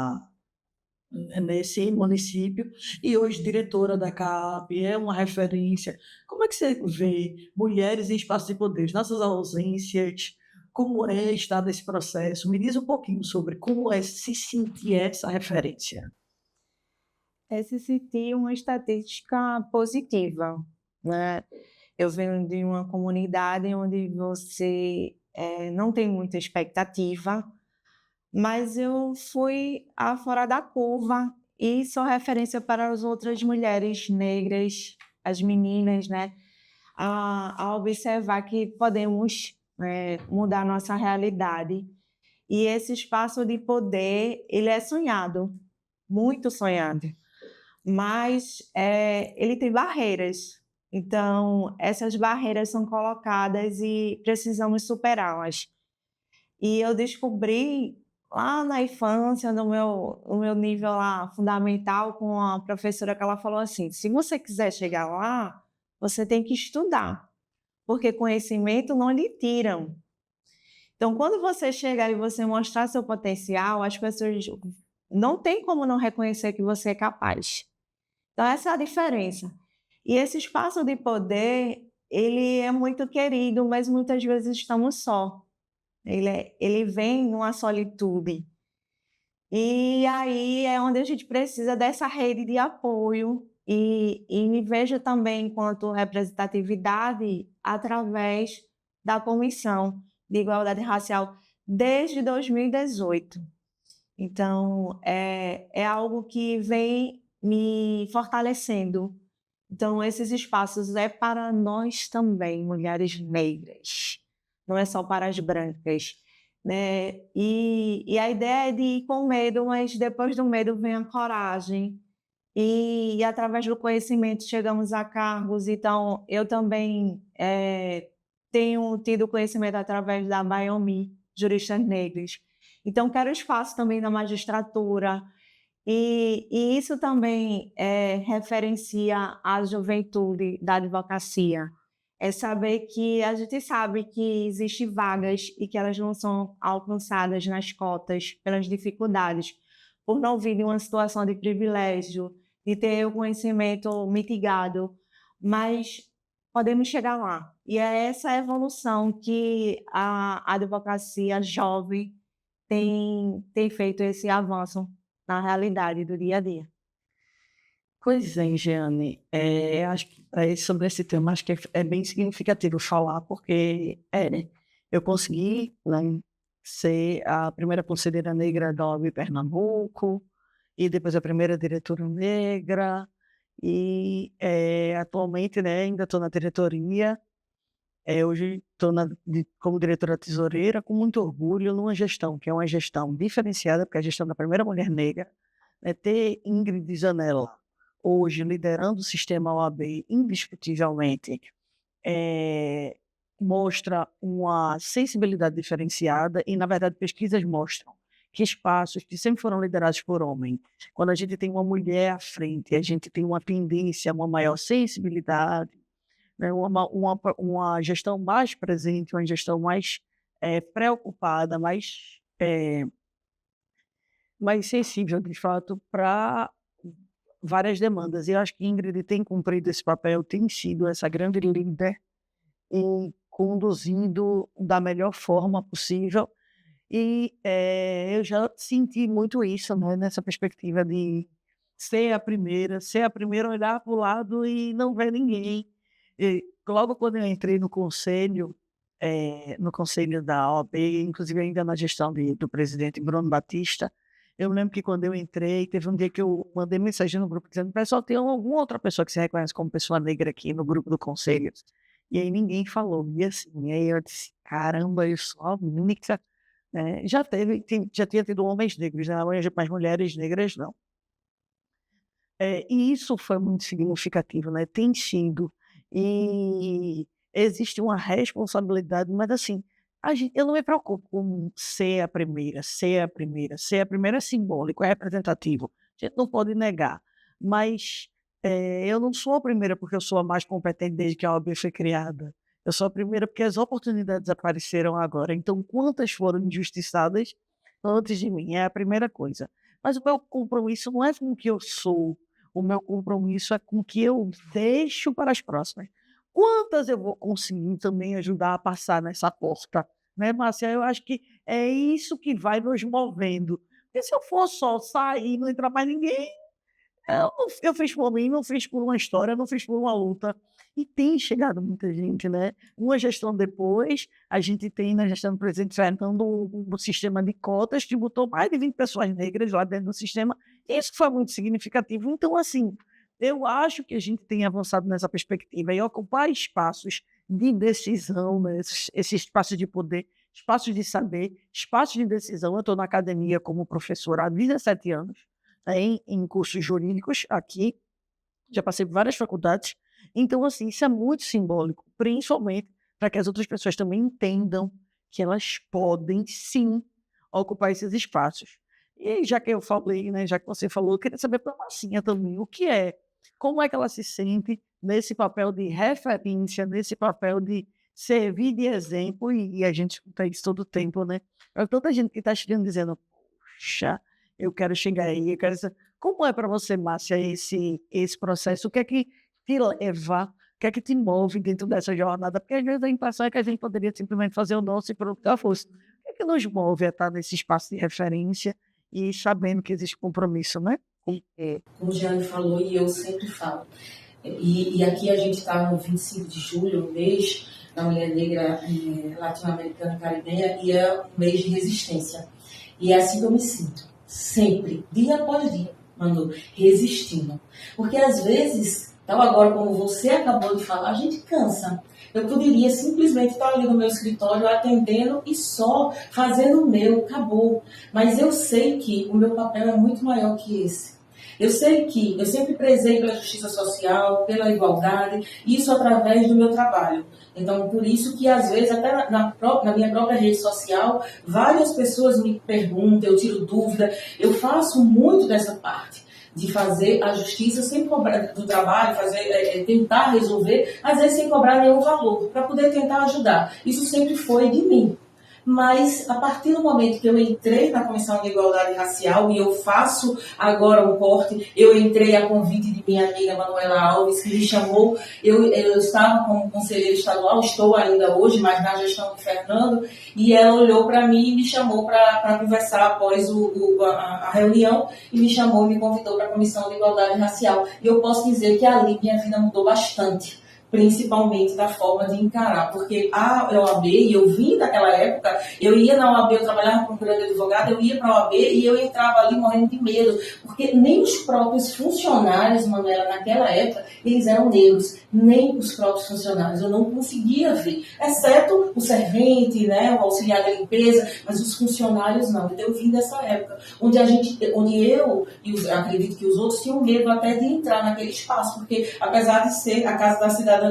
nesse município, e hoje diretora da CAP, é uma referência. Como é que você vê mulheres em espaços de poder, nossas ausências, como é estar nesse processo? Me diz um pouquinho sobre como é se sentir essa referência. É se sentir uma estatística positiva, né? Eu venho de uma comunidade onde você não tem muita expectativa, mas eu fui fora da curva e sou referência para as outras mulheres negras, as meninas, né? A observar que podemos mudar nossa realidade. E esse espaço de poder, ele é sonhado, muito sonhado, mas ele tem barreiras. Então, essas barreiras são colocadas e precisamos superá-las. E eu descobri lá na infância, no meu nível lá fundamental, com a professora, que ela falou assim: se você quiser chegar lá, você tem que estudar, porque conhecimento não lhe tiram. Então, quando você chegar e você mostrar seu potencial, as pessoas não tem como não reconhecer que você é capaz. Então, essa é a diferença. E esse espaço de poder, ele é muito querido, mas muitas vezes estamos só. Ele vem numa solitude. E aí é onde a gente precisa dessa rede de apoio e me vejo também enquanto representatividade através da Comissão de Igualdade Racial desde 2018. Então, é algo que vem me fortalecendo. Então, esses espaços é para nós também, mulheres negras, não é só para as brancas, né? E a ideia é de ir com medo, mas depois do medo vem a coragem. E através do conhecimento chegamos a cargos. Então, eu também tenho tido conhecimento através da Biomi, Juristas Negros. Então, quero espaço também na magistratura. E isso também referencia a juventude da advocacia. É saber que a gente sabe que existem vagas e que elas não são alcançadas nas cotas pelas dificuldades, por não vir de uma situação de privilégio, de ter o conhecimento mitigado, mas podemos chegar lá. E é essa evolução que a advocacia jovem tem feito esse avanço na realidade do dia a dia. Pois é, Jeane, acho que sobre esse tema acho que é bem significativo falar, porque eu consegui, né, ser a primeira conselheira negra da OAB Pernambuco, e depois a primeira diretora negra, e atualmente, né, ainda estou na diretoria. Hoje estou como diretora tesoureira, com muito orgulho, numa gestão que é uma gestão diferenciada, porque é a gestão da primeira mulher negra, né, ter Ingrid Zanella hoje liderando o sistema OAB indiscutivelmente, mostra uma sensibilidade diferenciada e, na verdade, pesquisas mostram que espaços que sempre foram liderados por homens, quando a gente tem uma mulher à frente, a gente tem uma tendência a uma maior sensibilidade, né, uma gestão mais presente, uma gestão mais preocupada, mais sensível, de fato, para várias demandas. E eu acho que Ingrid tem cumprido esse papel, tem sido essa grande líder e conduzindo da melhor forma possível. E eu já senti muito isso, né, nessa perspectiva de ser a primeira, olhar para o lado e não ver ninguém. E logo quando eu entrei no conselho da OAB, inclusive ainda na gestão do presidente Bruno Batista, eu lembro que quando eu entrei, teve um dia que eu mandei mensagem no grupo dizendo: pessoal, tem alguma outra pessoa que se reconhece como pessoa negra aqui no grupo do conselho? E aí ninguém falou. E assim, aí eu disse: caramba, eu sou a única. Já tinha tido homens negros, né, mas mulheres negras não. E isso foi muito significativo, né? Tem sido. E existe uma responsabilidade, mas assim, eu não me preocupo com ser a primeira. Ser a primeira é simbólico, é representativo. A gente não pode negar. Mas eu não sou a primeira porque eu sou a mais competente desde que a OAB foi criada. Eu sou a primeira porque as oportunidades apareceram agora. Então, quantas foram injustiçadas antes de mim? É a primeira coisa. Mas o meu compromisso não é com o que eu sou. O meu compromisso é com o que eu deixo para as próximas. Quantas eu vou conseguir também ajudar a passar nessa porta? Né, Márcia? Eu acho que é isso que vai nos movendo. Porque se eu for só sair e não entrar mais ninguém, eu fiz por mim, não fiz por uma história, não fiz por uma luta. E tem chegado muita gente, né? Uma gestão depois, a gente tem na gestão do presidente Fernando um sistema de cotas que botou mais de 20 pessoas negras lá dentro do sistema. Isso foi muito significativo. Então, assim, eu acho que a gente tem avançado nessa perspectiva e ocupar espaços de decisão, né? Esses espaços de poder, espaços de saber, espaços de decisão. Eu estou na academia como professora há 17 anos. Em cursos jurídicos aqui, já passei por várias faculdades, então assim, isso é muito simbólico, principalmente para que as outras pessoas também entendam que elas podem sim ocupar esses espaços. E já que eu falei, né, já que você falou, eu queria saber para a Marcinha também, como é que ela se sente nesse papel de referência, nesse papel de servir de exemplo, e a gente escuta isso todo o tempo, né? Para tanta gente que está chegando dizendo: puxa, eu quero chegar aí, Como é para você, Márcia, esse processo? O que é que te leva, o que é que te move dentro dessa jornada? Porque às vezes a impressão é que a gente poderia simplesmente fazer o nosso e pronto, já fosse. O que é que nos move a estar nesse espaço de referência e sabendo que existe compromisso, né? Como o Jeane falou e eu sempre falo, e aqui a gente está no 25 de julho, o mês da mulher negra latino-americana caribenha, e é um mês de resistência. E é assim que eu me sinto, sempre, dia após dia, Manu, resistindo. Porque às vezes, então agora como você acabou de falar, a gente cansa. Eu poderia simplesmente estar ali no meu escritório atendendo e só fazendo o meu, acabou. Mas eu sei que o meu papel é muito maior que esse. Eu sei que eu sempre prezei pela justiça social, pela igualdade, isso através do meu trabalho. Então, por isso que, às vezes, até na minha própria rede social, várias pessoas me perguntam, eu tiro dúvida. Eu faço muito dessa parte de fazer a justiça sem cobrar do trabalho, tentar resolver, às vezes sem cobrar nenhum valor, para poder tentar ajudar. Isso sempre foi de mim. Mas, a partir do momento que eu entrei na Comissão de Igualdade Racial, e eu faço agora um corte, eu entrei a convite de minha amiga Manuela Alves, que me chamou, eu estava como conselheira estadual, estou ainda hoje, mas na gestão do Fernando, e ela olhou para mim e me chamou para conversar após a reunião, e me chamou e me convidou para a Comissão de Igualdade Racial. E eu posso dizer que ali minha vida mudou bastante, principalmente da forma de encarar, porque a OAB, e eu vim daquela época, eu ia na OAB, eu trabalhava como grande advogada, eu ia para a OAB e eu entrava ali morrendo de medo, porque nem os próprios funcionários, Manuela, naquela época, eles eram negros, nem os próprios funcionários, eu não conseguia ver, exceto o servente, né, o auxiliar de limpeza, mas os funcionários não. Então eu vim dessa época, onde eu e acredito que os outros tinham medo até de entrar naquele espaço, porque apesar de ser a Casa da Cidadania,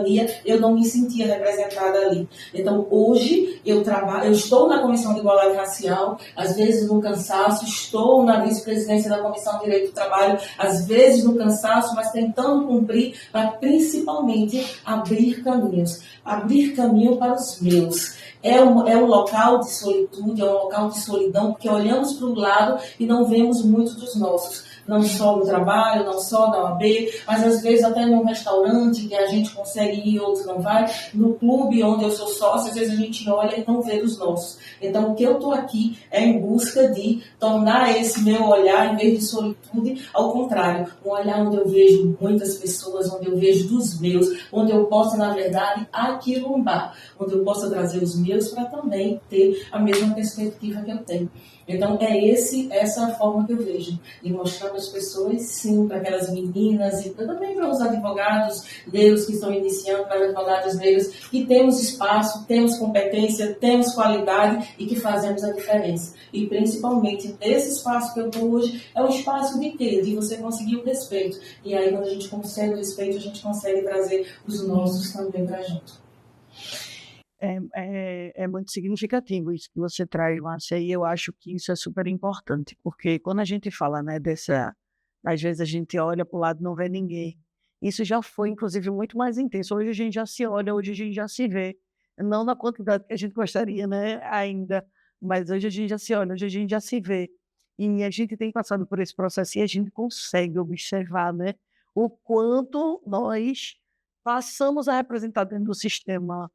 eu não me sentia representada ali. Então, hoje, eu estou na Comissão de Igualdade Racial, às vezes no cansaço, estou na vice-presidência da Comissão de Direito do Trabalho, às vezes no cansaço, mas tentando cumprir para, principalmente, abrir caminho para os meus. É um local de solitude, é um local de solidão, porque olhamos para o lado e não vemos muito dos nossos. Não só no trabalho, não só na OAB, mas às vezes até num restaurante que a gente consegue ir e outros não vai, no clube onde eu sou sócia, às vezes a gente olha e não vê os nossos. Então o que eu estou aqui é em busca de tornar esse meu olhar, em vez de solitude, ao contrário, um olhar onde eu vejo muitas pessoas, onde eu vejo dos meus, onde eu possa, na verdade, aquilombar, onde eu possa trazer os meus para também ter a mesma perspectiva que eu tenho. Então, essa forma que eu vejo, de mostrar para as pessoas, sim, para aquelas meninas, e também para os advogados negros que estão iniciando, para os advogados negros, que temos espaço, temos competência, temos qualidade e que fazemos a diferença. E, principalmente, nesse espaço que eu estou hoje, é um espaço de quê? De você conseguir o respeito. E aí, quando a gente consegue o respeito, a gente consegue trazer os nossos também para junto. É muito significativo isso que você traz, Márcia, e eu acho que isso é super importante, porque quando a gente fala, né, às vezes a gente olha para o lado e não vê ninguém. Isso já foi, inclusive, muito mais intenso. Hoje a gente já se olha, hoje a gente já se vê, não na quantidade que a gente gostaria, né, ainda, mas hoje a gente já se olha, hoje a gente já se vê. E a gente tem passado por esse processo e a gente consegue observar, né, o quanto nós passamos a representar dentro do sistema.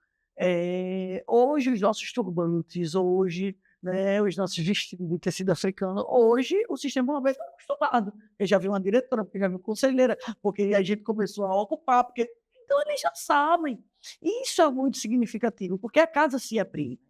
Hoje os nossos turbantes, hoje, né, os nossos vestidos de tecido africano, hoje o sistema OAB está acostumado. Eu já vi uma diretora, porque já vi uma conselheira, porque a gente começou a ocupar, porque então eles já sabem. Isso é muito significativo, porque a casa se abre.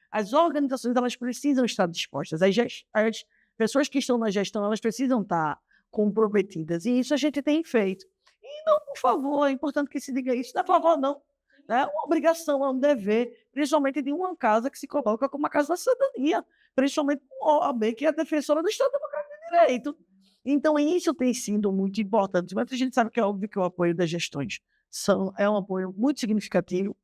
As organizações elas precisam estar dispostas, as pessoas que estão na gestão elas precisam estar comprometidas, e isso a gente tem feito. E não, por favor, é importante que se diga isso, não é por favor, não. É uma obrigação, é um dever, principalmente de uma casa que se coloca como a Casa da Cidadania, principalmente com a OAB, que é a defensora do Estado Democrático de Direito. Então, isso tem sido muito importante, mas a gente sabe que é óbvio que o apoio das gestões é um apoio muito significativo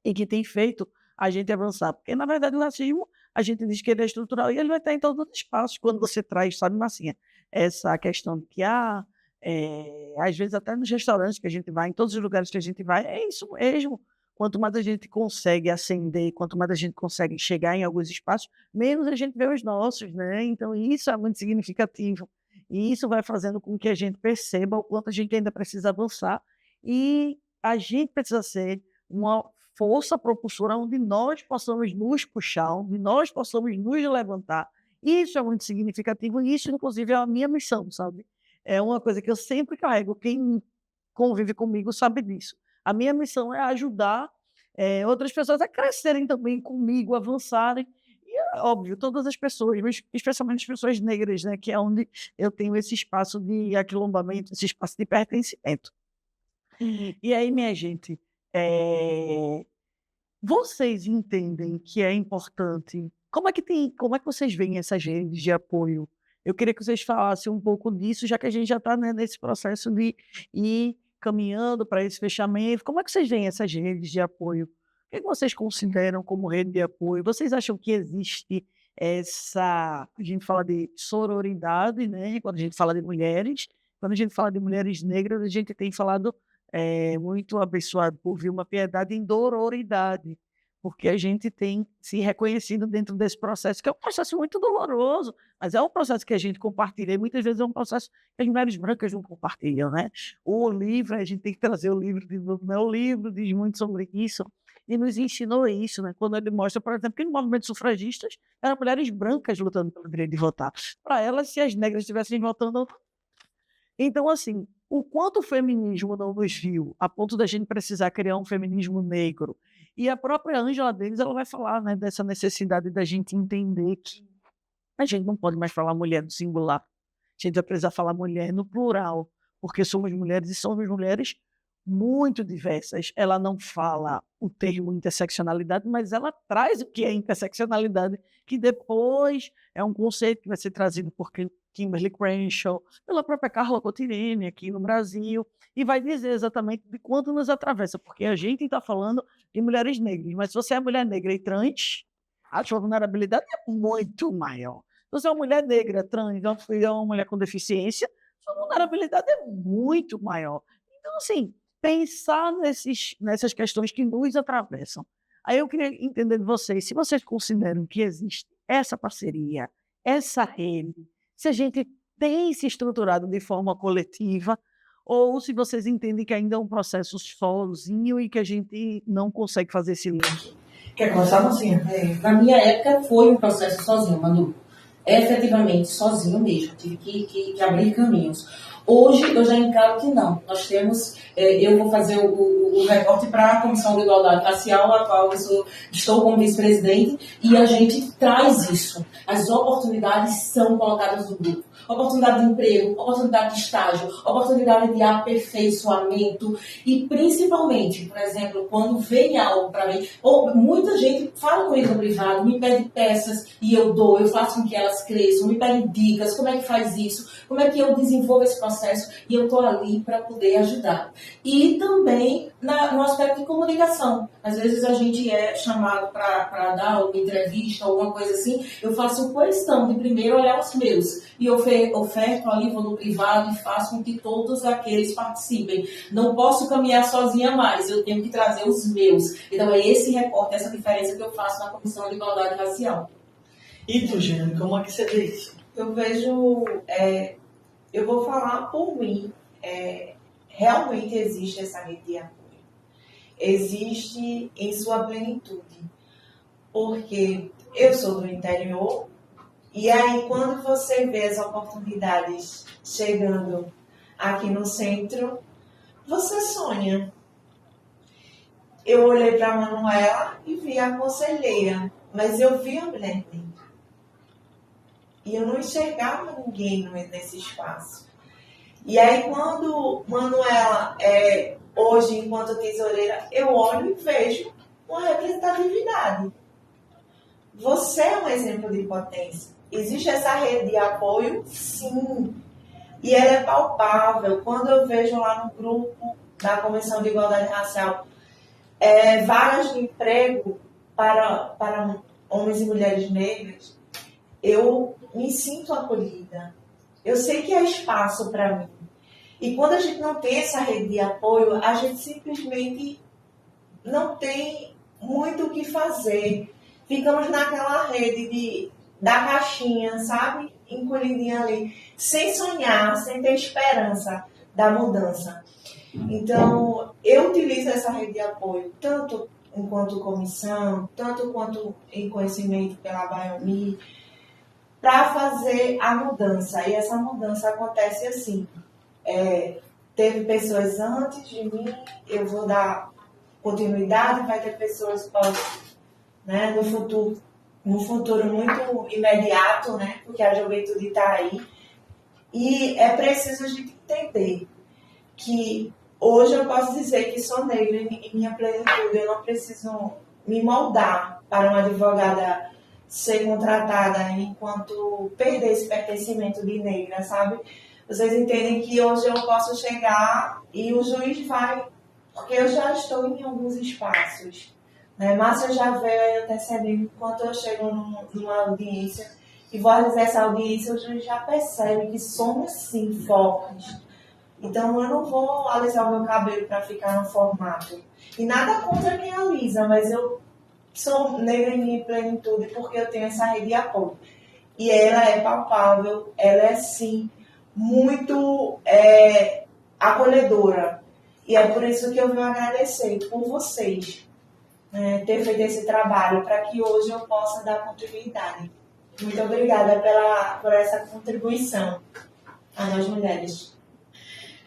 e que tem feito a gente avançar, porque, na verdade, o racismo, a gente diz que ele é estrutural e ele vai estar em todos os espaços, quando você traz, sabe, Marcinha, essa questão de que às vezes até nos restaurantes que a gente vai, em todos os lugares que a gente vai, é isso mesmo. Quanto mais a gente consegue ascender, quanto mais a gente consegue chegar em alguns espaços, menos a gente vê os nossos, né? Então isso é muito significativo. E isso vai fazendo com que a gente perceba o quanto a gente ainda precisa avançar e a gente precisa ser uma força propulsora onde nós possamos nos puxar, onde nós possamos nos levantar. Isso é muito significativo e isso, inclusive, é a minha missão, sabe? É uma coisa que eu sempre carrego, quem convive comigo sabe disso. A minha missão é ajudar outras pessoas a crescerem também comigo, avançarem. E óbvio, todas as pessoas, mas especialmente as pessoas negras, né, que é onde eu tenho esse espaço de aquilombamento, esse espaço de pertencimento. E aí, minha gente, vocês entendem que é importante? Como é que vocês veem essas redes de apoio? Eu queria que vocês falassem um pouco disso, já que a gente já está, né, nesse processo de ir caminhando para esse fechamento. Como é que vocês veem essas redes de apoio? O que vocês consideram como rede de apoio? Vocês acham que existe essa... A gente fala de sororidade, né? Quando a gente fala de mulheres. Quando a gente fala de mulheres negras, a gente tem falado muito abençoado por vir uma piedade em dororidade, porque a gente tem se reconhecido dentro desse processo, que é um processo muito doloroso, mas é um processo que a gente compartilha, e muitas vezes é um processo que as mulheres brancas não compartilham, né? O livro, a gente tem que trazer o livro de novo, né? O livro diz muito sobre isso, e nos ensinou isso, né? Quando ele mostra, por exemplo, que no movimento sufragistas eram mulheres brancas lutando pelo direito de votar. Para elas, se as negras estivessem votando... Então, assim, o quanto o feminismo não nos viu, a ponto da gente precisar criar um feminismo negro. E a própria Ângela Davis, ela vai falar, né, dessa necessidade da gente entender que a gente não pode mais falar mulher no singular. A gente vai precisar falar mulher no plural, porque somos mulheres e somos mulheres muito diversas. Ela não fala o termo interseccionalidade, mas ela traz o que é interseccionalidade, que depois é um conceito que vai ser trazido por Kimberly Crenshaw, pela própria Carla Cotirene aqui no Brasil, e vai dizer exatamente de quanto nos atravessa, porque a gente está falando de mulheres negras, mas se você é mulher negra e trans, a sua vulnerabilidade é muito maior. Se você é uma mulher negra, trans, uma mulher com deficiência, sua vulnerabilidade é muito maior. Então, assim, pensar nessas questões que nos atravessam. Aí eu queria entender de vocês, se vocês consideram que existe essa parceria, essa rede, se a gente tem se estruturado de forma coletiva, ou se vocês entendem que ainda é um processo sozinho e que a gente não consegue fazer esse link. Quer começar, Lucinha? Na minha época foi um processo sozinho, Manu. Efetivamente, sozinho mesmo. Tive que abrir caminhos. Hoje eu já encaro que não. Nós temos, eu vou fazer o recorte para a Comissão de Igualdade Racial, a qual estou como vice-presidente, e a gente traz isso. As oportunidades são colocadas no grupo. Oportunidade de emprego, oportunidade de estágio, oportunidade de aperfeiçoamento e principalmente, por exemplo, quando vem algo para mim, ou muita gente fala comigo no privado, me pede peças e eu dou, eu faço com que elas cresçam, me pede dicas, como é que faz isso, como é que eu desenvolvo esse processo e eu estou ali para poder ajudar. E também no aspecto de comunicação. Às vezes a gente é chamado para dar uma entrevista, alguma coisa assim, eu faço questão de primeiro olhar os meus e oferto ali, vou no privado e faço com que todos aqueles participem. Não posso caminhar sozinha mais, eu tenho que trazer os meus. Então é esse recorte, essa diferença que eu faço na Comissão de Igualdade Racial. E tu, Jane, como é que você vê isso? Eu vejo, eu vou falar por mim, realmente existe essa rede de apoio. Existe em sua plenitude, porque eu sou do interior, e aí quando você vê as oportunidades chegando aqui no centro, você sonha. Eu olhei para a Manuela e vi a conselheira, mas eu vi a mulher dentro. E eu não enxergava ninguém nesse espaço. E aí quando Manuela, hoje enquanto tesoureira, eu olho e vejo uma representatividade. Você é um exemplo de potência. Existe essa rede de apoio? Sim. E ela é palpável. Quando eu vejo lá no grupo da Comissão de Igualdade Racial, vagas de emprego para homens e mulheres negras, eu me sinto acolhida. Eu sei que há espaço para mim. E quando a gente não tem essa rede de apoio, a gente simplesmente não tem muito o que fazer. Ficamos naquela rede da caixinha, sabe? Encolhidinha ali, sem sonhar, sem ter esperança da mudança. Então, eu utilizo essa rede de apoio, tanto enquanto comissão, tanto quanto em conhecimento pela Biomi, para fazer a mudança. E essa mudança acontece assim. Teve pessoas antes de mim, eu vou dar continuidade, vai ter pessoas no futuro um futuro muito imediato, né? Porque a juventude está aí. E é preciso a gente entender que hoje eu posso dizer que sou negra em minha plenitude. Eu não preciso me moldar para uma advogada ser contratada enquanto perder esse pertencimento de negra, sabe? Vocês entendem que hoje eu posso chegar e o juiz vai, porque eu já estou em alguns espaços. Né? Márcia já veio antecedendo enquanto eu chego numa audiência e vou realizar essa audiência, o juiz já percebe que somos sim fortes. Então eu não vou alisar o meu cabelo para ficar no formato. E nada contra quem alisa, mas eu sou negra em minha plenitude porque eu tenho essa rede de apoio. E ela é palpável, ela é sim muito acolhedora. E é por isso que eu venho agradecer por vocês ter feito esse trabalho para que hoje eu possa dar continuidade. Muito obrigada por essa contribuição a nós mulheres.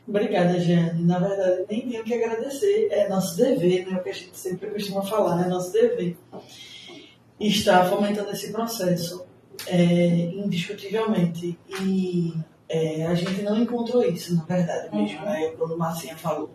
Obrigada, Jeane. Na verdade, nem tenho que agradecer, é nosso dever, né? O que a gente sempre costuma falar, é nosso dever. Estar fomentando esse processo, indiscutivelmente. E a gente não encontrou isso, na verdade, mesmo, né? Quando Marcinha falou.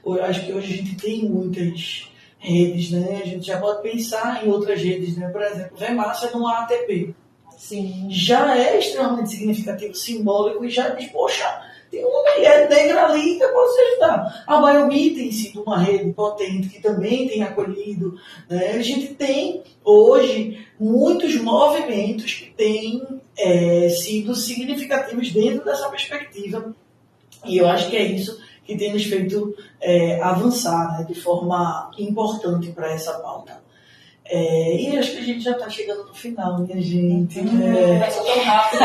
Eu acho que hoje a gente tem muitas redes, né? A gente já pode pensar em outras redes, né? Por exemplo, ver Márcia no ATP. Sim. Já é extremamente significativo, simbólico, e já diz, poxa, tem uma mulher negra ali que eu posso ajudar. A Biomi tem sido uma rede potente que também tem acolhido. Né? A gente tem, hoje, muitos movimentos que têm sido significativos dentro dessa perspectiva. E eu acho que é isso que tem nos feito avançar, né, de forma importante para essa pauta. E acho que a gente já está chegando no final, minha gente. Passou tão rápido.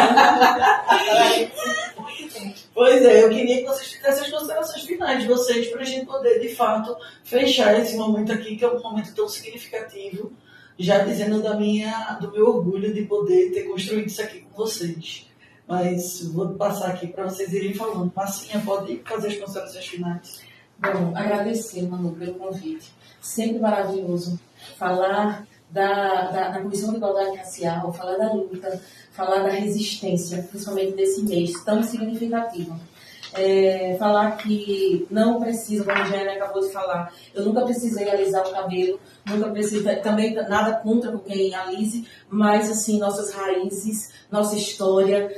Pois eu queria que vocês fizessem as considerações finais de vocês para a gente poder, de fato, fechar esse momento aqui, que é um momento tão significativo, já dizendo do meu orgulho de poder ter construído isso aqui com vocês. Mas vou passar aqui para vocês irem falando. Marcinha, pode fazer as considerações finais. Bom, agradecer, Manu, pelo convite. Sempre maravilhoso falar da Comissão de Igualdade Racial, falar da luta, falar da resistência, principalmente desse mês tão significativo. Falar que não precisa, como a Jane acabou de falar, eu nunca precisei alisar o cabelo, nunca precisei, também nada contra quem alise, mas assim, nossas raízes, nossa história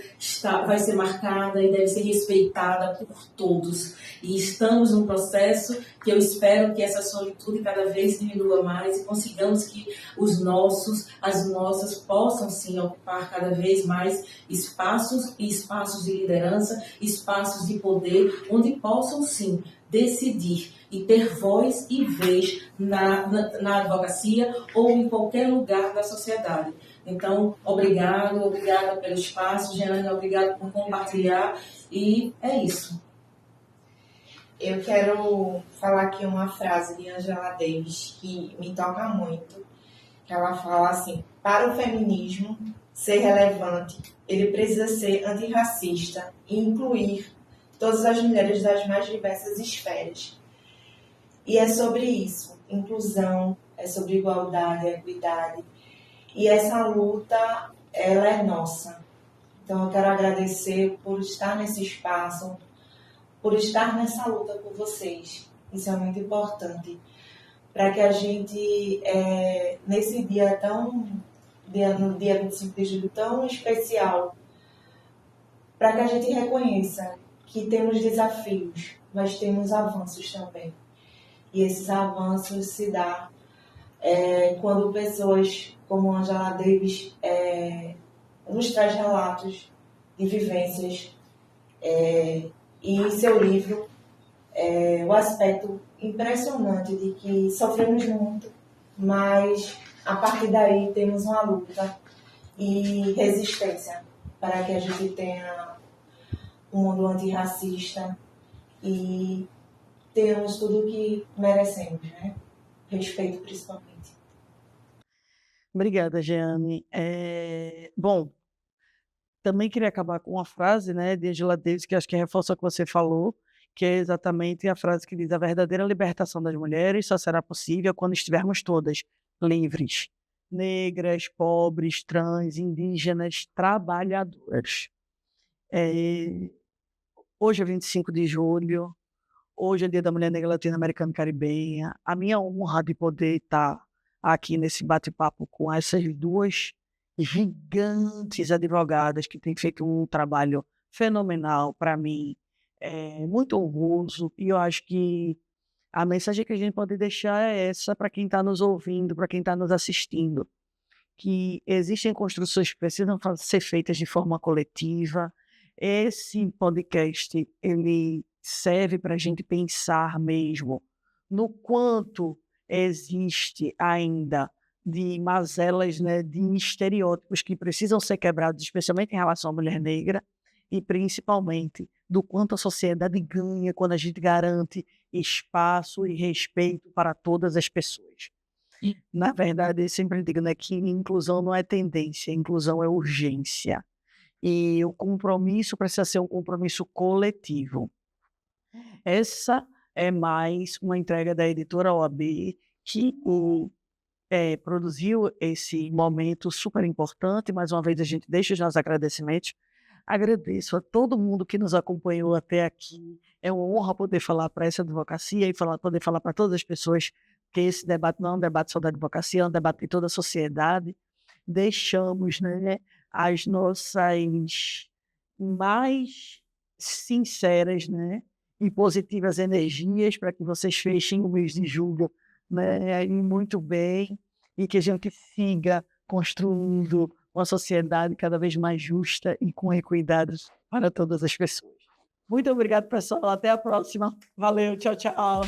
vai ser marcada e deve ser respeitada por todos. E estamos num processo que eu espero que essa solitude cada vez diminua mais e consigamos que os nossos, as nossas possam sim ocupar cada vez mais espaços e espaços de liderança, espaços de poder, onde possam sim decidir e ter voz e vez na advocacia ou em qualquer lugar da sociedade. Então, obrigada pelo espaço, Jeane, obrigada por compartilhar, e é isso. Eu quero falar aqui uma frase de Angela Davis que me toca muito, que ela fala assim: para o feminismo ser relevante, ele precisa ser antirracista e incluir todas as mulheres das mais diversas esferas. E é sobre isso, inclusão, é sobre igualdade, equidade. E essa luta, ela é nossa. Então eu quero agradecer por estar nesse espaço, por estar nessa luta com vocês. Isso é muito importante. Para que a gente, nesse dia no dia 25 de julho, tão especial, para que a gente reconheça que temos desafios, mas temos avanços também. E esses avanços se dão quando pessoas como Angela Davis nos traz relatos de vivências e em seu livro o aspecto impressionante de que sofremos muito, mas a partir daí temos uma luta e resistência para que a gente tenha um mundo antirracista e tenhamos tudo o que merecemos, né? Respeito principalmente. Obrigada, Jeane. Bom, também queria acabar com uma frase, né, de Angela Davis, que acho que reforça o que você falou, que é exatamente a frase que diz: a verdadeira libertação das mulheres só será possível quando estivermos todas livres. negras, pobres, trans, indígenas, trabalhadoras. Hoje é 25 de julho, hoje é Dia da Mulher Negra Latino-Americana e Caribenha. A minha honra de poder estar aqui nesse bate-papo com essas duas gigantes advogadas que têm feito um trabalho fenomenal para mim, muito honroso, e eu acho que a mensagem que a gente pode deixar é essa para quem está nos ouvindo, para quem está nos assistindo, que existem construções que precisam ser feitas de forma coletiva. Esse podcast, ele serve para a gente pensar mesmo no quanto existe ainda de mazelas, né, de estereótipos que precisam ser quebrados, especialmente em relação à mulher negra, e principalmente do quanto a sociedade ganha quando a gente garante espaço e respeito para todas as pessoas. Na verdade, eu sempre digo, né, que inclusão não é tendência, inclusão é urgência. E o compromisso precisa ser um compromisso coletivo. Essa é mais uma entrega da editora OAB, que produziu esse momento super importante. Mais uma vez, a gente deixa os nossos agradecimentos. Agradeço a todo mundo que nos acompanhou até aqui. É uma honra poder falar para essa advocacia e poder falar para todas as pessoas que esse debate não é um debate só da advocacia, é um debate de toda a sociedade. Deixamos, né, as nossas mais sinceras, né, e positivas energias para que vocês fechem o mês de julho, né, muito bem, e que a gente siga construindo uma sociedade cada vez mais justa e com equidade para todas as pessoas. Muito obrigado, pessoal. Até a próxima. Valeu, tchau, tchau.